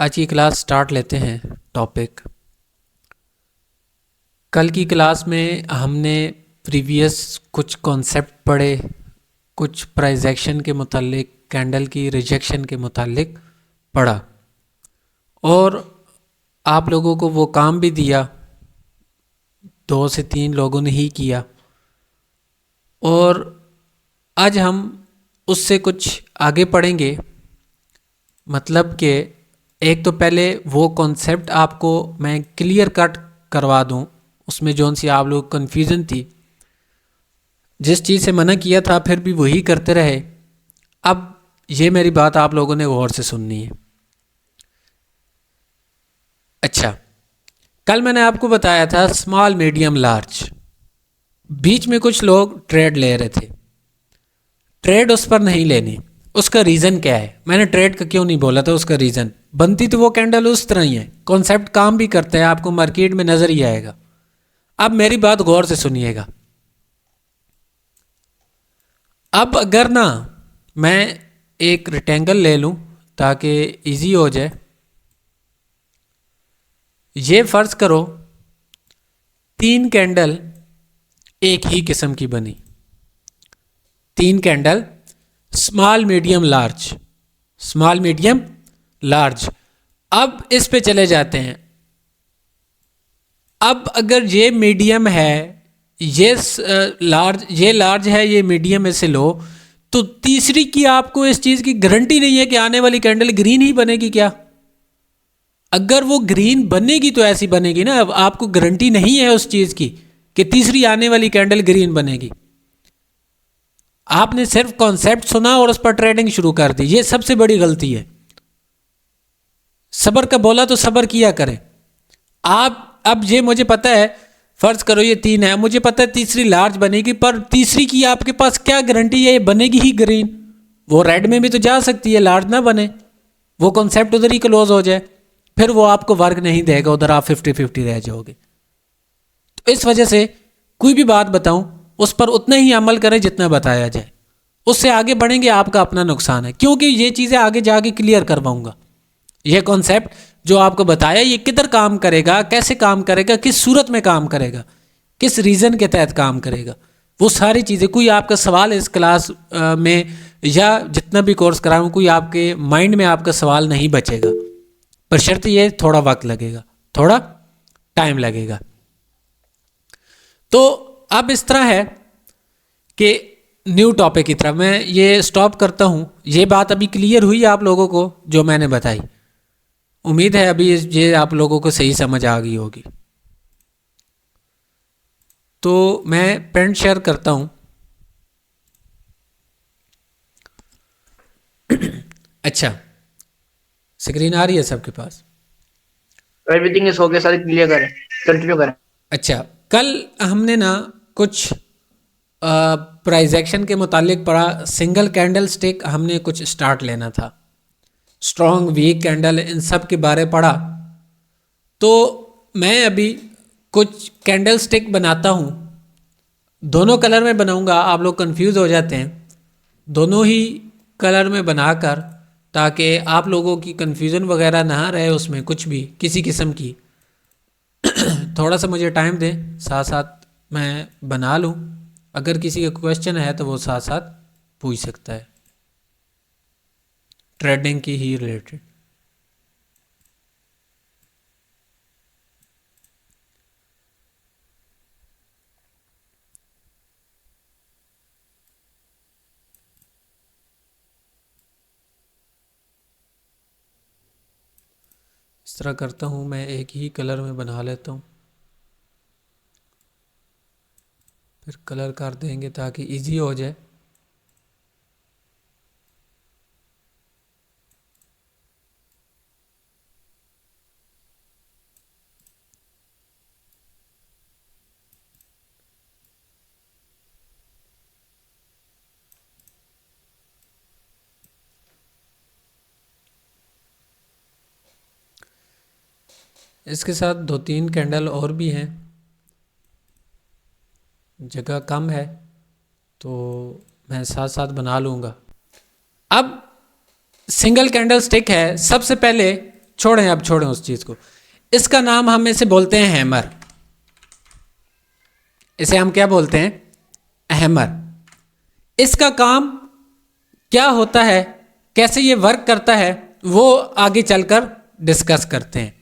आज की class start लेते हैं। टॉपिक कल की क्लास में हमने प्रीवियस कुछ कॉन्सेप्ट पढ़े, कुछ प्राइजेक्शन के मुतालिक, कैंडल की रिजेक्शन के मुतालिक पढ़ा और आप लोगों को वो काम भी दिया। 2 से 3 लोगों ने ही किया और आज हम उससे कुछ आगे पढ़ेंगे। मतलब कि एक तो पहले वो कॉन्सेप्ट आपको मैं क्लियर कट करवा दूं, उसमें जौन सी आप लोग कन्फ्यूज़न थी, जिस चीज़ से मना किया था फिर भी वही करते रहे। अब ये मेरी बात आप लोगों ने गौर से सुननी है। अच्छा, कल मैंने आपको बताया था स्मॉल मीडियम लार्ज। बीच में कुछ लोग ट्रेड ले रहे थे, ट्रेड उस पर नहीं लेनी। उसका रीज़न क्या है? मैंने ट्रेड का क्यों नहीं बोला था, उसका रीज़न बनती तो वो कैंडल उस तरह ही है, कॉन्सेप्ट काम भी करता है, आपको मार्केट में नज़र ही आएगा। अब मेरी बात गौर से सुनिएगा। अब अगर ना मैं एक रेक्टेंगल ले लूं ताकि इजी हो जाए, ये फ़र्ज़ करो 3 कैंडल एक ही किस्म की बनी, 3 candle small medium large, small medium large. अब इस पे चले जाते हैं। अब अगर ये मीडियम है, ये लार्ज, ये लार्ज है, ये मीडियम में से लो, तो तीसरी की आपको इस चीज़ की गारंटी नहीं है कि आने वाली कैंडल ग्रीन ही बनेगी क्या? अगर वो ग्रीन बनेगी तो ऐसी बनेगी ना, अब आपको गारंटी नहीं है उस चीज़ की कि तीसरी आने वाली कैंडल ग्रीन बनेगी। आपने सिर्फ कॉन्सेप्ट सुना और उस पर ट्रेडिंग शुरू कर दी, ये सबसे बड़ी गलती है। सब्र का बोला तो सब्र किया करें आप। अब ये मुझे पता है, फर्ज करो ये 3 है, मुझे पता है तीसरी लार्ज बनेगी, पर तीसरी की आपके पास क्या गारंटी है ये बनेगी ही ग्रीन? वो रेड में भी तो जा सकती है, लार्ज ना बने, वो कॉन्सेप्ट उधर ही क्लोज हो जाए, फिर वो आपको वर्क नहीं देगा, उधर आप 50-50 रह जाओगे। तो इस वजह से कोई भी बात बताऊं उस पर उतना ही अमल करें जितना बताया जाए, उससे आगे बढ़ेंगे आपका अपना नुकसान है, क्योंकि ये चीज़ें आगे जाके क्लियर करवाऊंगा। ये कॉन्सेप्ट जो आपको बताया ये किधर काम करेगा, कैसे काम करेगा, किस सूरत में काम करेगा, किस रीज़न के तहत काम करेगा, वो सारी चीज़ें। कोई आपका सवाल इस क्लास में या जितना भी कोर्स कराऊँ, कोई आपके माइंड में आपका सवाल नहीं बचेगा, पर शर्त ये थोड़ा वक्त लगेगा, थोड़ा टाइम लगेगा। तो अब इस तरह है कि न्यू टॉपिक की तरफ मैं ये स्टॉप करता हूँ। ये बात अभी क्लियर हुई आप लोगों को जो मैंने बताई? उम्मीद है अभी ये आप लोगों को सही समझ आ गई होगी। तो मैं प्रिंट शेयर करता हूँ। अच्छा, स्क्रीन आ रही है सबके पास? Everything is okay sir, clear करें, कंटिन्यू करें। अच्छा, कल हमने ना कुछ प्राइजेक्शन के मुतालिक पढ़ा। सिंगल कैंडल स्टिक हमने कुछ स्टार्ट लेना था, स्ट्रॉन्ग वीक कैंडल, इन सब के बारे पढ़ा। तो मैं अभी कुछ कैंडल स्टिक बनाता हूँ, दोनों कलर में बनाऊंगा। आप लोग कंफ्यूज हो जाते हैं, दोनों ही कलर में बनाकर, ताकि आप लोगों की कंफ्यूजन वगैरह ना रहे उसमें कुछ भी किसी किस्म की। थोड़ा सा मुझे टाइम दें, साथ साथ मैं बना लूँ। अगर किसी का क्वेश्चन है तो वो साथ साथ पूछ सकता है, ट्रेडिंग की ही रिलेटेड। इस तरह करता हूँ, मैं एक ही कलर में बना लेता हूँ, फिर कलर कर देंगे ताकि इजी हो जाए। इसके साथ 2-3 कैंडल और भी हैं, जगह कम है तो मैं साथ साथ बना लूँगा। अब सिंगल कैंडल स्टिक है, सबसे पहले छोड़ें, अब छोड़ें उस चीज़ को। इसका नाम हम इसे बोलते हैं हैमर। इसे हम क्या बोलते हैं? हैमर। इसका काम क्या होता है, कैसे ये वर्क करता है, वो आगे चलकर डिस्कस करते हैं।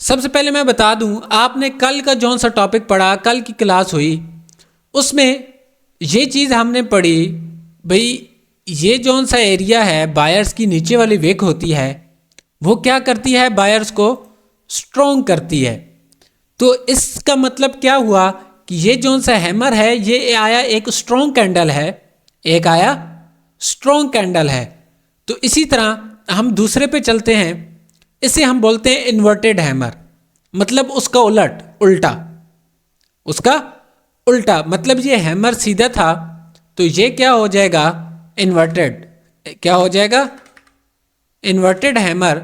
सबसे पहले मैं बता दूं, आपने कल का जौन सा टॉपिक पढ़ा, कल की क्लास हुई, उसमें ये चीज़ हमने पढ़ी भाई, ये जौन सा एरिया है बायर्स की नीचे वाली विक होती है, वो क्या करती है? बायर्स को स्ट्रॉन्ग करती है। तो इसका मतलब क्या हुआ कि ये जौन सा हैमर है, ये आया एक स्ट्रॉन्ग कैंडल है, एक आया स्ट्रॉन्ग कैंडल है। तो इसी तरह हम दूसरे पे चलते हैं, इसे हम बोलते हैं इन्वर्टेड हैमर, मतलब उसका उलट, उल्टा, उसका उल्टा। मतलब ये हैमर सीधा था तो ये क्या हो जाएगा? इन्वर्टेड। क्या हो जाएगा? Inverted hammer.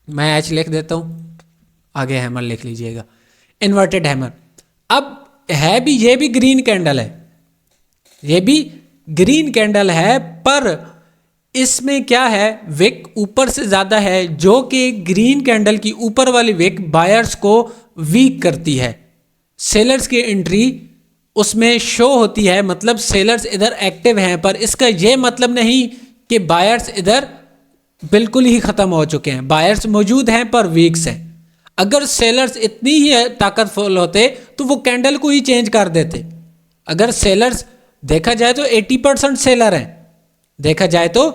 मैं एच लिख देता हूं, आगे हैमर लिख लीजिएगा, इन्वर्टेड हैमर। अब है भी, ये भी ग्रीन कैंडल है, ये भी ग्रीन कैंडल है, पर इसमें क्या है? विक ऊपर से ज़्यादा है, जो कि ग्रीन कैंडल की ऊपर वाली विक बायर्स को वीक करती है। सेलर्स की एंट्री उसमें शो होती है, मतलब सेलर्स इधर एक्टिव हैं, पर इसका ये मतलब नहीं कि बायर्स इधर बिल्कुल ही ख़त्म हो चुके हैं। बायर्स मौजूद हैं पर वीक्स हैं। अगर सेलर्स इतनी ही ताकतफुल होते तो वो कैंडल को ही चेंज कर देते। अगर सेलर्स देखा जाए तो 80% सेलर हैं, देखा जाए तो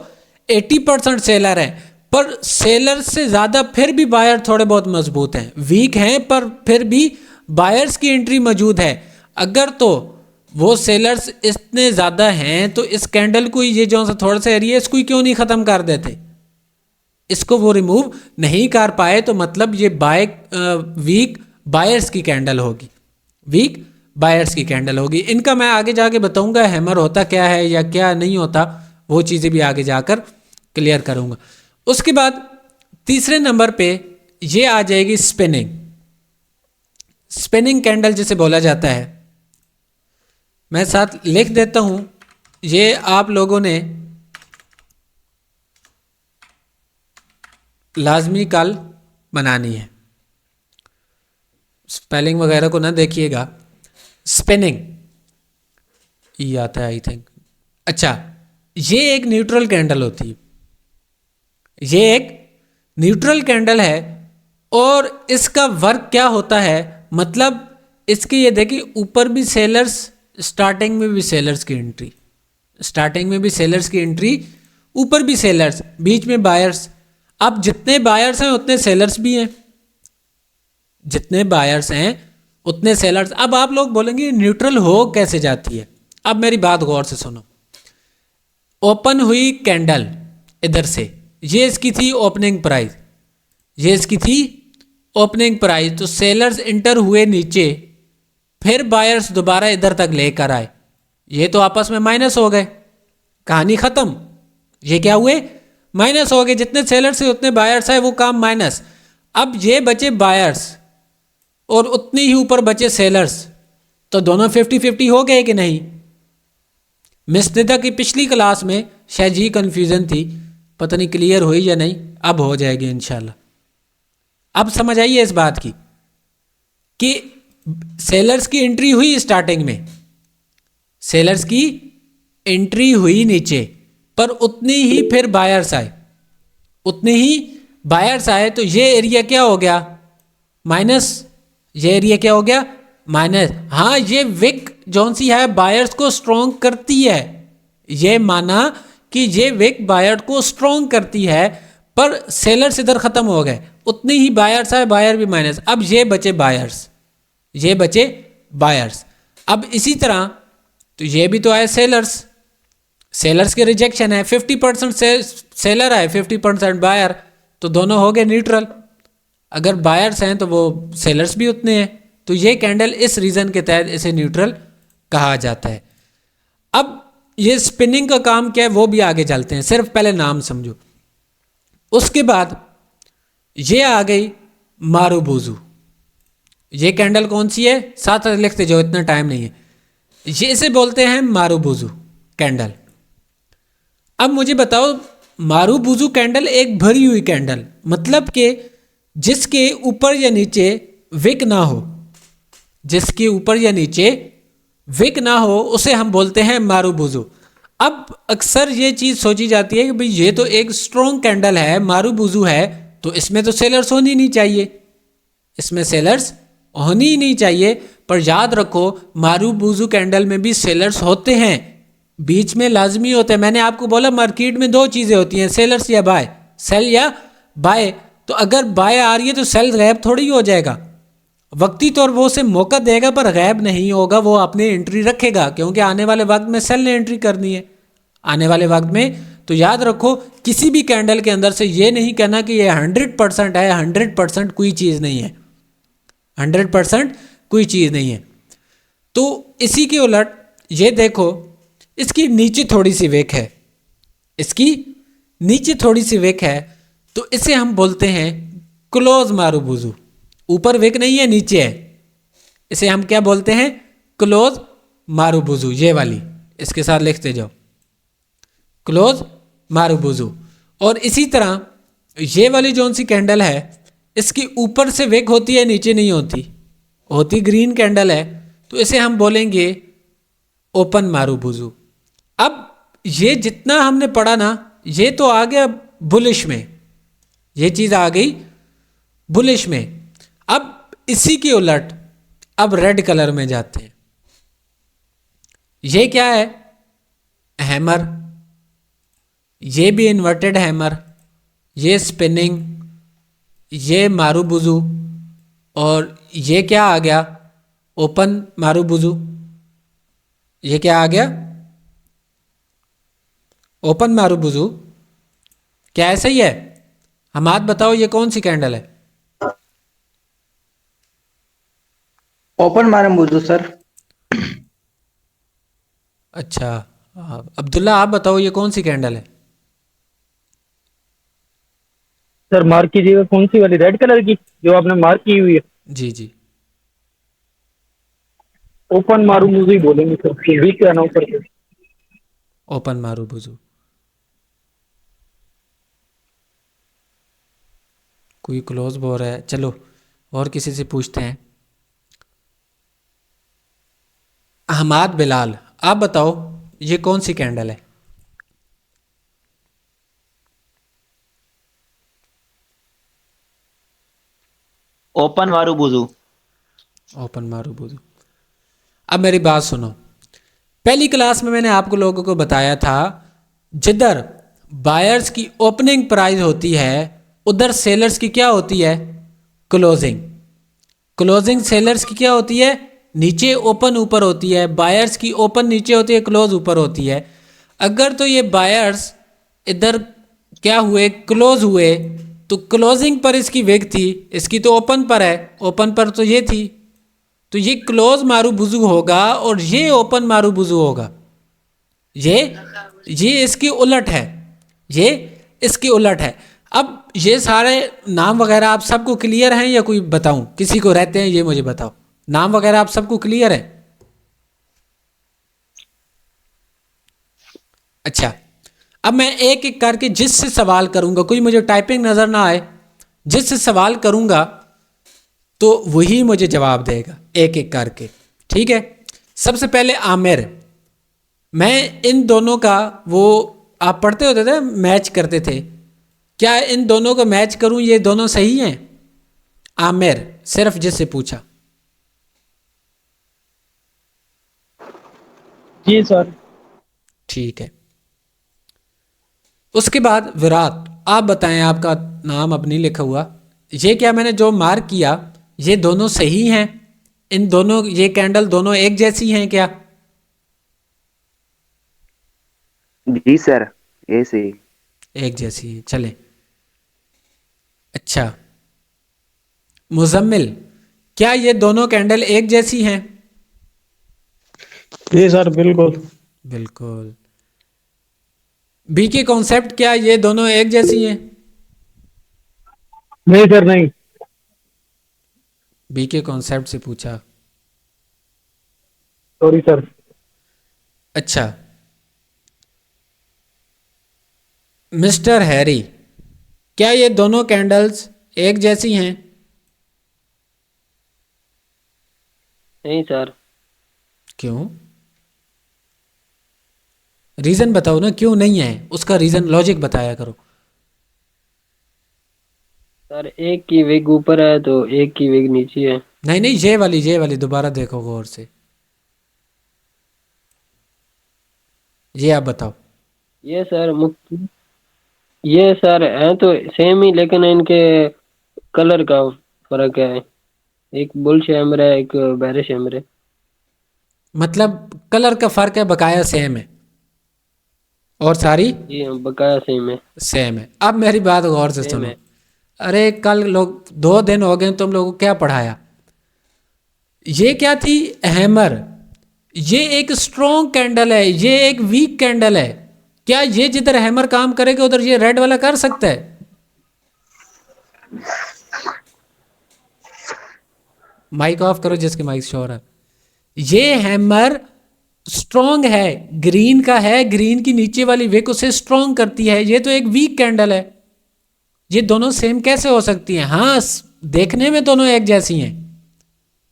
80% सेलर हैं, पर सेलर से ज़्यादा फिर भी बायर थोड़े बहुत मजबूत हैं, वीक हैं, पर फिर भी बायर्स की एंट्री मौजूद है। अगर तो वो सेलर्स इतने ज़्यादा हैं तो इस कैंडल को, ये जो सा थोड़ा सा एरिया, इसको ही क्यों नहीं ख़त्म कर देते? इसको वो रिमूव नहीं कर पाए, तो मतलब ये वीक बायर्स की कैंडल होगी, वीक बायर्स की कैंडल होगी। इनका मैं आगे जाके बताऊंगा हैमर होता क्या है या क्या नहीं होता, वो चीज़ें भी आगे जाकर क्लियर करूंगा। उसके बाद तीसरे नंबर पे ये आ जाएगी स्पिनिंग। स्पिनिंग कैंडल जिसे बोला जाता है, मैं साथ लिख देता हूं, ये आप लोगों ने लाजमी कल बनानी है, स्पेलिंग वगैरह को ना देखिएगा। स्पिनिंग ये आता है आई थिंक। अच्छा, ये एक न्यूट्रल कैंडल होती है, ये एक न्यूट्रल कैंडल है, और इसका वर्क क्या होता है? मतलब इसके ये देखिए, ऊपर भी सेलर्स, स्टार्टिंग में भी सेलर्स की एंट्री, स्टार्टिंग में भी सेलर्स की एंट्री, ऊपर भी सेलर्स, बीच में बायर्स। अब जितने बायर्स हैं उतने सेलर्स भी हैं, जितने बायर्स हैं उतने सेलर्स। अब आप लोग बोलेंगे न्यूट्रल हो कैसे जाती है? अब मेरी बात गौर से सुनो। ओपन हुई कैंडल इधर से, ये इसकी थी ओपनिंग प्राइस, ये इसकी थी ओपनिंग प्राइस, तो सेलर्स इंटर हुए नीचे, फिर बायर्स दोबारा इधर तक लेकर आए, ये तो आपस में माइनस हो गए, कहानी खत्म। ये क्या हुए? माइनस हो गए, जितने सेलर्स से उतने बायर्स आए, वो काम माइनस। अब ये बचे बायर्स और उतनी ही ऊपर बचे सेलर्स, तो दोनों 50-50 हो गए कि नहीं? मिस निदा की पिछली क्लास में शायद ये कन्फ्यूज़न थी, पता नहीं क्लियर हुई या नहीं, अब हो जाएगी इंशाल्लाह। अब समझ आइए इस बात की कि सेलर्स की एंट्री हुई स्टार्टिंग में, सेलर्स की एंट्री हुई नीचे, पर उतनी ही फिर बायर्स आए, उतनी ही बायर्स आए, तो ये एरिया क्या हो गया? माइनस। ये एरिया क्या हो गया? माइनस। हाँ, ये विक जौन सी है बायर्स को स्ट्रॉन्ग करती है, ये माना कि ये विक बायर को स्ट्रॉन्ग करती है, पर सेलर्स इधर खत्म हो गए, उतनी ही बायर्स आए, बायर भी माइनस। अब ये बचे बायर्स, ये बचे बायर्स। अब इसी तरह तो ये भी तो आए सेलर्स, सेलर्स के रिजेक्शन है, 50% सेलर आए, 50% बायर, तो दोनों हो गए न्यूट्रल। अगर बायर्स हैं तो वो सेलर्स भी उतने हैं, तो ये कैंडल इस रीज़न के तहत इसे न्यूट्रल कहा जाता है। अब ये स्पिनिंग का काम क्या है वो भी आगे चलते हैं, सिर्फ पहले नाम समझो। उसके बाद ये आ गई मारूबुजू। ये कैंडल कौन सी है? साथ लिखते जाओ, इतना टाइम नहीं है। ये इसे बोलते हैं मारूबुजू कैंडल। अब मुझे बताओ मारूबुजू कैंडल एक भरी हुई कैंडल, मतलब कि जिसके ऊपर या नीचे विक ना हो, जिसके ऊपर या नीचे विक ना हो उसे हम बोलते हैं मारूबुजू। अब अक्सर ये चीज़ सोची जाती है कि भाई ये तो एक स्ट्रॉन्ग कैंडल है, मारूबुजू है, तो इसमें तो सेलर्स होनी नहीं चाहिए, इसमें सेलर्स होनी ही नहीं चाहिए। पर याद रखो मारूबुजू कैंडल में भी सेलर्स होते हैं, बीच में लाजमी होते हैं। मैंने आपको बोला मार्केट में दो चीज़ें होती हैं, सेलर्स या बाय, सेल या बाय। तो अगर बाय आ रही है तो सेल गैप थोड़ी हो जाएगा, वक्ती तौर वो उसे मौका देगा पर गैब नहीं होगा, वो अपनी एंट्री रखेगा, क्योंकि आने वाले वक्त में सेल ने एंट्री करनी है आने वाले वक्त में। तो याद रखो किसी भी कैंडल के अंदर से ये नहीं कहना कि ये 100% है, 100% कोई चीज़ नहीं है, 100% कोई चीज़ नहीं है। तो इसी के उलट ये देखो, इसकी नीचे थोड़ी सी वेक है, इसकी नीचे थोड़ी सी वेक है, तो इसे हम बोलते हैं क्लोज मारूबुजू। ऊपर वेक नहीं है, नीचे है, इसे हम क्या बोलते हैं? Close marubozu. ये वाली इसके साथ लिखते जाओ, क्लोज मारूबुजू। और इसी तरह ये वाली जौन सी कैंडल है, इसकी ऊपर से वेक होती है, नीचे नहीं होती, होती ग्रीन कैंडल है, तो इसे हम बोलेंगे ओपन मारूबुजू। अब ये जितना हमने पढ़ा ना, ये तो आ गया बुलिश में, ये चीज़ आ गई बुलिश में। अब इसी के उलट अब रेड कलर में जाते हैं। ये क्या है? हैमर, ये भी इन्वर्टेड हैमर, ये स्पिनिंग, ये मारूबुजू, और ये क्या आ गया? Open marubozu. ये क्या आ गया? Open marubozu. क्या ऐसा ही है? हम आज बताओ ये कौन सी कैंडल है? Open marubozu sir. अच्छा, अब्दुल्ला आप बताओ ये कौन सी कैंडल है? सर मार्क कीजिएगा, कौन सी वाली? रेड कलर की जो आपने मार्क की हुई है। जी जी, ओपन मारू मुझे ही बोलेंगे सर, भी क्या ना ऊपर से। Open marubozu. कोई क्लोज बोल रहा है, चलो और किसी से पूछते हैं। हमाद बिलाल, आप बताओ ये कौन सी कैंडल है? Open marubozu. Open marubozu. अब मेरी बात सुनो, पहली क्लास में मैंने आपको लोगों को बताया था, जिधर बायर्स की ओपनिंग प्राइस होती है उधर सेलर्स की क्या होती है? क्लोजिंग। क्लोजिंग सेलर्स की क्या होती है? नीचे ओपन ऊपर होती है। बायर्स की ओपन नीचे होती है, क्लोज ऊपर होती है। अगर तो ये बायर्स इधर क्या हुए? क्लोज हुए, तो क्लोजिंग पर इसकी वेग थी, इसकी तो ओपन पर है, ओपन पर तो ये थी, तो ये क्लोज मारूबुजू होगा और ये ओपन मारूबुजू होगा। ये इसकी उलट है, ये इसकी उलट है। अब ये सारे नाम वगैरह आप सबको क्लियर हैं या कोई बताऊं? किसी को रहते हैं ये मुझे बताओ, नाम वगैरह आप सबको क्लियर है? अच्छा, अब मैं एक एक करके जिससे सवाल करूंगा, कोई मुझे टाइपिंग नजर ना आए, जिससे सवाल करूंगा तो वही मुझे जवाब देगा एक एक करके, ठीक है? सबसे पहले आमिर, मैं इन दोनों का, वो आप पढ़ते होते थे मैच करते थे, क्या इन दोनों का मैच करूं? ये दोनों सही हैं? आमिर सिर्फ जिससे पूछा। जी सर। ठीक है, उसके बाद विराट, आप बताएं, आपका नाम अब नहीं लिखा हुआ, ये क्या मैंने जो मार्क किया ये दोनों सही हैं? इन दोनों, ये कैंडल दोनों एक जैसी हैं क्या? जी सर, ऐसे ही। एक जैसी है, चले। अच्छा, मुजम्मिल, क्या ये दोनों कैंडल एक जैसी हैं? जी सर बिल्कुल। बिल्कुल। बी के कॉन्सेप्ट, क्या ये दोनों एक जैसी हैं? नहीं सर नहीं। बी के कॉन्सेप्ट से पूछा। Sorry sir. अच्छा, मिस्टर हैरी, क्या ये दोनों कैंडल्स एक जैसी हैं? नहीं सर। क्यों? रीजन बताओ ना, क्यों नहीं है, उसका रीजन लॉजिक बताया करो। सर एक की विग ऊपर है तो एक की विग नीचे है। नहीं नहीं, ये वाली दोबारा देखो गौर से, ये आप बताओ। ये सर ये सर है तो सेम ही, लेकिन इनके कलर का फर्क है। एक बुल शैमर है, एक बैरे शैमर है। मतलब कलर का फर्क है, बकाया सेम है, और सारी जी हाँ, बकाया सेम है। सेम है। अब मेरी बात गौर से सेम सुनो। है। अरे कल लोग 2 दिन हो गए तुम लोगों को क्या पढ़ाया? ये क्या थी? हैमर। ये एक स्ट्रॉन्ग कैंडल है, ये एक वीक कैंडल है। क्या ये जिधर हैमर काम करेगा उधर ये रेड वाला कर सकता है? माइक ऑफ करो जिसके माइक शो हो रहा है। ये हैमर स्ट्रॉन्ग है, ग्रीन का है, ग्रीन की नीचे वाली विक उसे स्ट्रॉन्ग करती है। ये तो एक वीक कैंडल है। ये दोनों सेम कैसे हो सकती हैं? हाँ, देखने में दोनों एक जैसी हैं,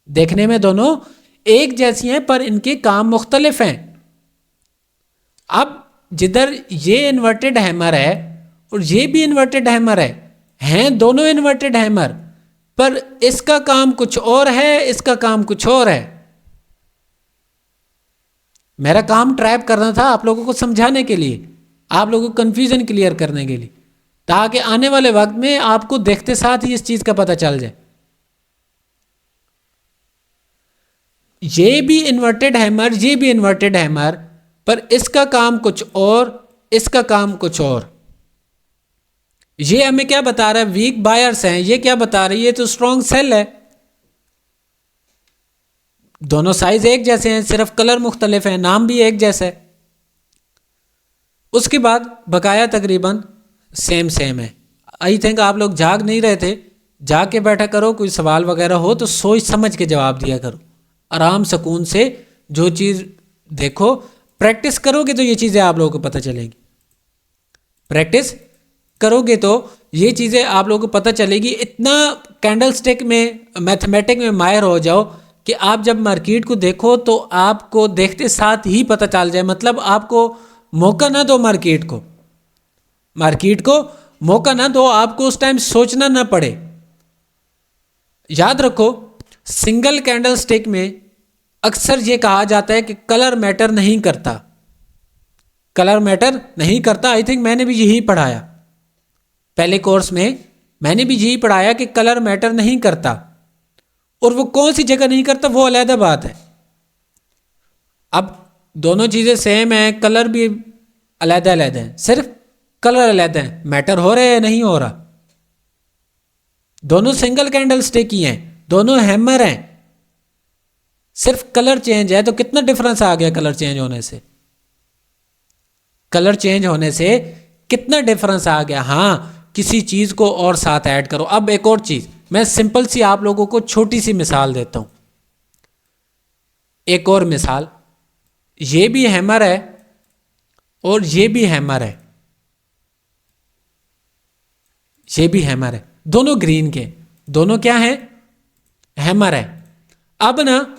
देखने में दोनों एक जैसी हैं, पर इनके काम मुख्तलिफ हैं। अब जिधर ये इन्वर्टेड हैमर है और ये भी इन्वर्टेड हैमर है, हैं दोनों इन्वर्टेड हैमर, पर इसका काम कुछ और है, इसका काम कुछ और है। मेरा काम ट्रैप करना था आप लोगों को समझाने के लिए, आप लोगों को कंफ्यूजन क्लियर करने के लिए, ताकि आने वाले वक्त में आपको देखते साथ ही इस चीज का पता चल जाए। ये भी इन्वर्टेड हैमर, ये भी इन्वर्टेड हैमर, पर इसका काम कुछ और, इसका काम कुछ और। ये हमें क्या बता रहा है? वीक बायर्स हैं। ये क्या बता रही है? ये तो स्ट्रॉन्ग सेल है। दोनों साइज एक जैसे हैं, सिर्फ कलर मुख्तलिफ है, नाम भी एक जैसा है। उसके बाद बकाया तकरीबन सेम सेम है। आई थिंक आप लोग जाग नहीं रहे थे, जाग के बैठा करो। कोई सवाल वगैरह हो तो सोच समझ के जवाब दिया करो, आराम सुकून से। जो चीज़ देखो, प्रैक्टिस करोगे तो ये चीज़ें आप लोगों को पता चलेगी। प्रैक्टिस करोगे तो ये चीज़ें आप लोगों को पता चलेगी। इतना कैंडल स्टिक में, मैथमेटिक में माहिर हो जाओ कि आप जब मार्केट को देखो तो आपको देखते साथ ही पता चल जाए। मतलब आपको मौका ना दो मार्केट को, मार्केट को मौका ना दो, आपको उस टाइम सोचना ना पड़े। याद रखो, सिंगल कैंडल स्टिक में अक्सर ये कहा जाता है कि कलर मैटर नहीं करता, कलर मैटर नहीं करता। आई थिंक मैंने भी यही पढ़ाया, पहले कोर्स में मैंने भी यही पढ़ाया कि कलर मैटर नहीं करता। और वो कौन सी जगह नहीं करता वो अलग बात है। अब दोनों चीज़ें सेम हैं, कलर भी अलग अलग हैं, सिर्फ कलर अलग हैं, मैटर हो रहा है नहीं हो रहा। दोनों सिंगल कैंडल स्टिक ही हैं, दोनों हैमर हैं, सिर्फ कलर चेंज है। तो कितना डिफरेंस आ गया कलर चेंज होने से? कलर चेंज होने से कितना डिफरेंस आ गया? हाँ, किसी चीज़ को और साथ ऐड करो। अब एक और चीज़, मैं सिंपल सी आप लोगों को छोटी सी मिसाल देता हूं। एक और मिसाल, ये भी हैमर है और ये भी हैमर है, ये भी हैमर है, दोनों ग्रीन के, दोनों क्या है? हैमर है। अब ना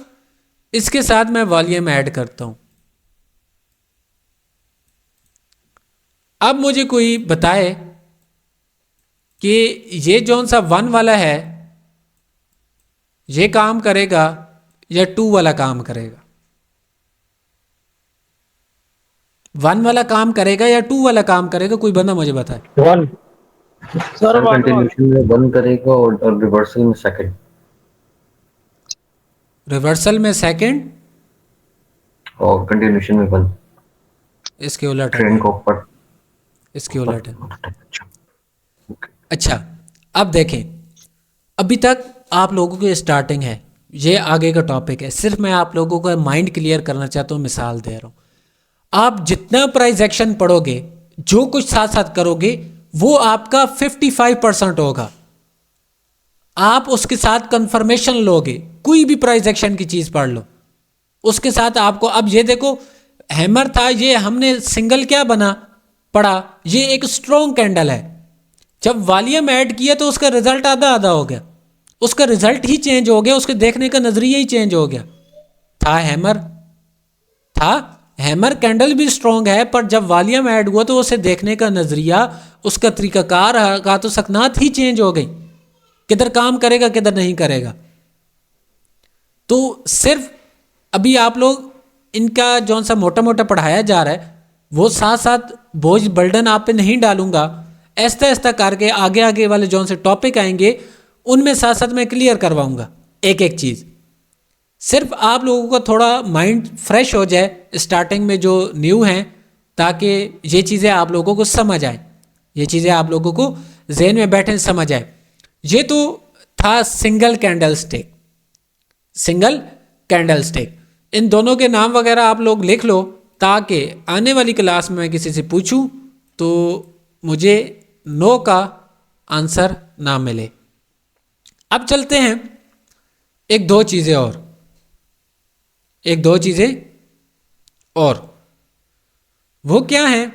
इसके साथ मैं वॉल्यूम ऐड करता हूं। अब मुझे कोई बताए कि ये जौन सा 1 वाला है ये काम करेगा या 2 वाला काम करेगा? 1 वाला काम करेगा या 2 वाला काम करेगा? कोई बंदा मुझे बताए। 1 सर, कंटिन्यूशन में 1 करेगा और रिवर्सल में सेकंड। रिवर्सल में सेकंड और कंटिन्यूशन में 1। इसके उलट है, ट्रेन को ऊपर, इसके उलट है। अच्छा, अब देखें, अभी तक आप लोगों की स्टार्टिंग है, ये आगे का टॉपिक है। सिर्फ मैं आप लोगों का माइंड क्लियर करना चाहता हूँ, मिसाल दे रहा हूँ। आप जितना प्राइस एक्शन पढ़ोगे, जो कुछ साथ साथ करोगे, वो आपका 55% होगा। आप उसके साथ कंफर्मेशन लोगे, कोई भी प्राइस एक्शन की चीज़ पढ़ लो, उसके साथ आपको। अब ये देखो, हैमर था, ये हमने सिंगल क्या बना? पढ़ा ये एक स्ट्रॉन्ग कैंडल है। जब वॉल्यूम ऐड किया तो उसका रिजल्ट आधा आधा हो गया, उसका रिजल्ट ही चेंज हो गया, उसके देखने का नजरिया ही चेंज हो गया। था हैमर कैंडल भी स्ट्रॉन्ग है, पर जब वॉल्यूम ऐड हुआ तो उसे देखने का नजरिया, उसका तरीकाकार का तो सकनात ही चेंज हो गई, किधर काम करेगा किधर नहीं करेगा। तो सिर्फ अभी आप लोग इनका जौन सा मोटा मोटा पढ़ाया जा रहा है वो साथ साथ बोझ बर्डन आप पे नहीं डालूंगा, ऐसा ऐसा करके आगे आगे वाले जौन से टॉपिक आएंगे उनमें साथ साथ मैं क्लियर करवाऊंगा एक एक चीज़। सिर्फ आप लोगों का थोड़ा माइंड फ्रेश हो जाए स्टार्टिंग में जो न्यू हैं, ताकि ये चीज़ें आप लोगों को समझ आए, ये चीज़ें आप लोगों को जहन में बैठे समझ आए। ये तो था single candle stick, single candle stick. इन दोनों के नाम वगैरह आप लोग लिख लो ताकि आने वाली क्लास में मैं किसी से पूछूं तो मुझे नो का आंसर ना मिले। अब चलते हैं एक दो चीज़ें और, वो क्या है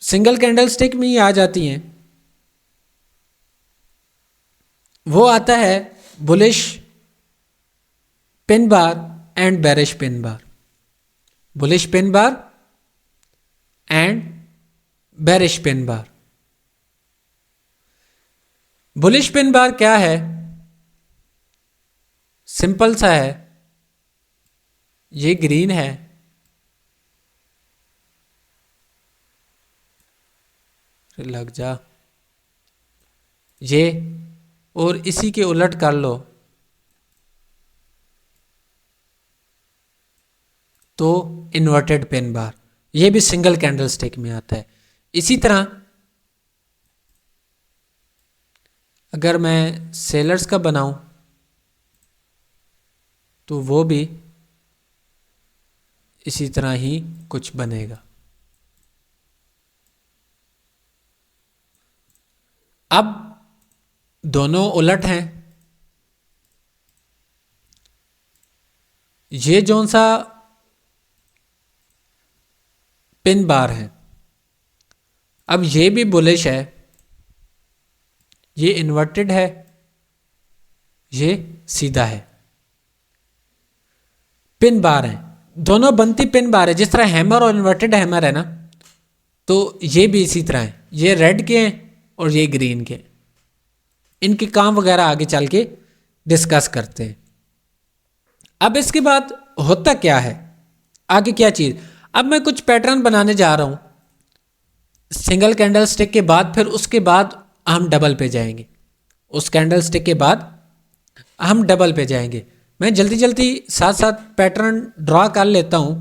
सिंगल कैंडल स्टिक में ही आ जाती हैं। वो आता है bullish pin bar and bearish pin bar, bullish pin bar and bearish pin bar. Bullish pin bar क्या है, सिंपल सा है, ये ग्रीन है, लग जा ये, और इसी के उलट कर लो तो इन्वर्टेड पिन बार, ये भी सिंगल कैंडल स्टिक में आता है। इसी तरह अगर मैं सेलर्स का बनाऊं तो वो भी इसी तरह ही कुछ बनेगा। अब दोनों उलट हैं, ये जौन सा पिन बार है अब ये भी बुलिश है, ये इन्वर्टेड है, ये सीधा है, पिन बार है, दोनों बनती पिन बार है। जिस तरह हैमर और इन्वर्टेड हैमर है ना, तो ये भी इसी तरह है, ये रेड के हैं और ये ग्रीन के। इनके काम वगैरह आगे चल के डिस्कस करते हैं। अब इसके बाद होता क्या है आगे क्या चीज़, अब मैं कुछ पैटर्न बनाने जा रहा हूं सिंगल कैंडल स्टिक के बाद, फिर उसके बाद हम डबल पे जाएंगे, उस कैंडल स्टिक के बाद हम डबल पे जाएंगे। मैं जल्दी जल्दी साथ साथ पैटर्न ड्रॉ कर लेता हूं।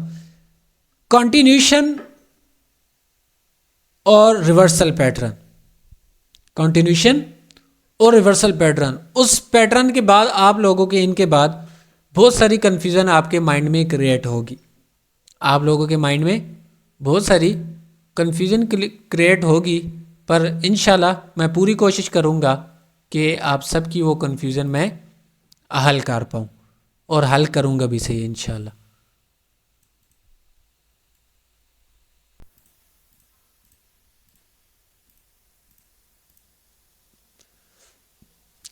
कॉन्टिन्यूशन और रिवर्सल पैटर्न, कॉन्टिन्यूशन और रिवर्सल पैटर्न, उस पैटर्न के बाद आप लोगों के इनके बाद बहुत सारी कन्फ्यूज़न आपके माइंड में क्रिएट होगी, आप लोगों के माइंड में बहुत सारी कन्फ्यूज़न क्रिएट होगी, पर इंशाल्लाह मैं पूरी कोशिश करूँगा कि आप सबकी वो कन्फ्यूज़न मैं हल कर पाऊँ, और हल करूँगा भी सही इंशाल्लाह।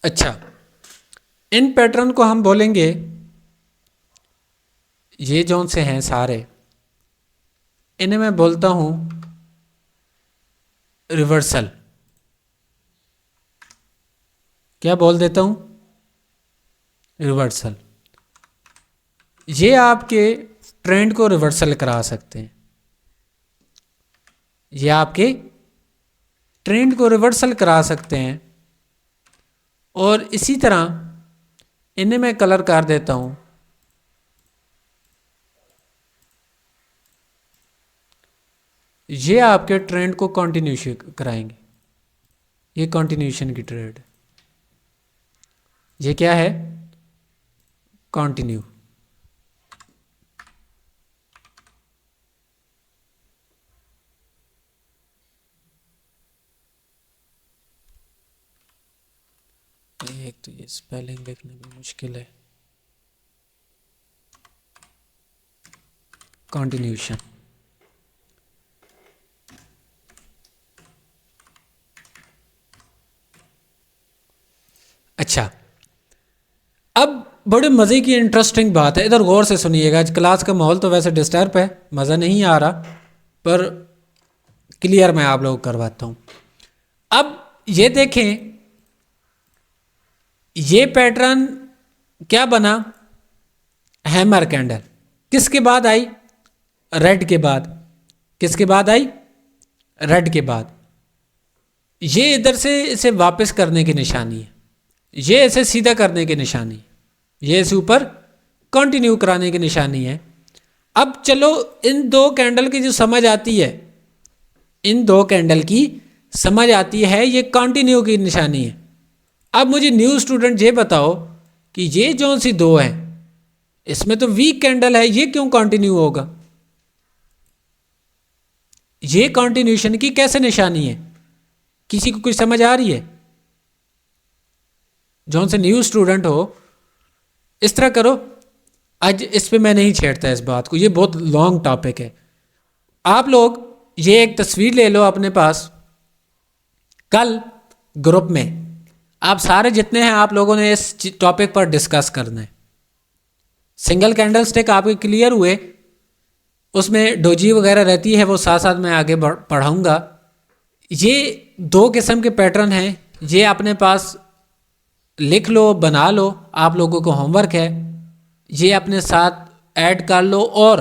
अच्छा, इन पैटर्न को हम बोलेंगे, ये जौन से हैं सारे, इन्हें मैं बोलता हूं रिवर्सल। क्या बोल देता हूं, रिवर्सल। ये आपके ट्रेंड को रिवर्सल करा सकते हैं, ये आपके ट्रेंड को रिवर्सल करा सकते हैं। और इसी तरह इन्हें मैं कलर कर देता हूं, ये आपके ट्रेंड को कंटिन्यूशन कराएंगे, ये कंटिन्यूशन की ट्रेड, ये क्या है, कंटिन्यू। एक तो ये स्पेलिंग लिखने में मुश्किल है, कंटिन्यूशन। बड़े मज़े की इंटरेस्टिंग बात है, इधर गौर से सुनिएगा। आज क्लास का माहौल तो वैसे डिस्टर्ब है, मज़ा नहीं आ रहा, पर क्लियर मैं आप लोगों को करवाता हूँ। अब ये देखें, ये पैटर्न क्या बना, हैमर कैंडल। किसके बाद आई? रेड के बाद। किसके बाद आई? रेड के बाद। ये इधर से इसे वापस करने की निशानी है, ये इसे सीधा करने की निशानी है, ये इसे ऊपर कंटिन्यू कराने की निशानी है। अब चलो इन दो कैंडल की जो समझ आती है, इन दो कैंडल की समझ आती है, ये कंटिन्यू की निशानी है। अब मुझे न्यू स्टूडेंट ये बताओ कि ये जो सी दो है, इसमें तो वीक कैंडल है, ये क्यों कंटिन्यू होगा? ये कंटिन्यूशन की कैसे निशानी है? किसी को कुछ समझ आ रही है? जौन से न्यू स्टूडेंट हो, इस तरह करो, आज इस पे मैं नहीं छेड़ता इस बात को, ये बहुत लॉन्ग टॉपिक है। आप लोग ये एक तस्वीर ले लो अपने पास, कल ग्रुप में आप सारे जितने हैं आप लोगों ने इस टॉपिक पर डिस्कस करना है। सिंगल कैंडल स्टिक आपके क्लियर हुए, उसमें डोजी वगैरह रहती है, वो साथ साथ मैं आगे पढ़ाऊँगा। ये दो किस्म के पैटर्न हैं, ये अपने पास लिख लो, बना लो, आप लोगों को होमवर्क है, ये अपने साथ ऐड कर लो। और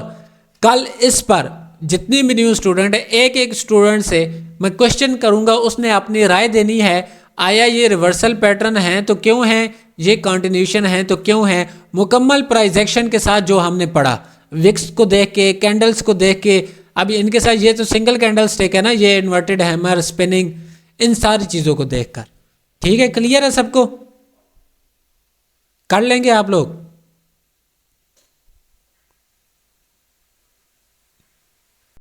कल इस पर जितने भी न्यू स्टूडेंट है, एक एक स्टूडेंट से मैं क्वेश्चन करूँगा, उसने अपनी राय देनी है। आया ये रिवर्सल पैटर्न है तो क्यों है, ये कंटिन्यूशन है तो क्यों है, मुकम्मल प्राइस एक्शन के साथ जो हमने पढ़ा, विक्स को देख के, कैंडल्स को देख के। अब इनके साथ ये तो सिंगल कैंडल स्टिक है ना, ये इन्वर्टेड हैमर, स्पिनिंग, इन सारी चीज़ों को देखकर। ठीक है, क्लियर है सबको? कर लेंगे आप लोग?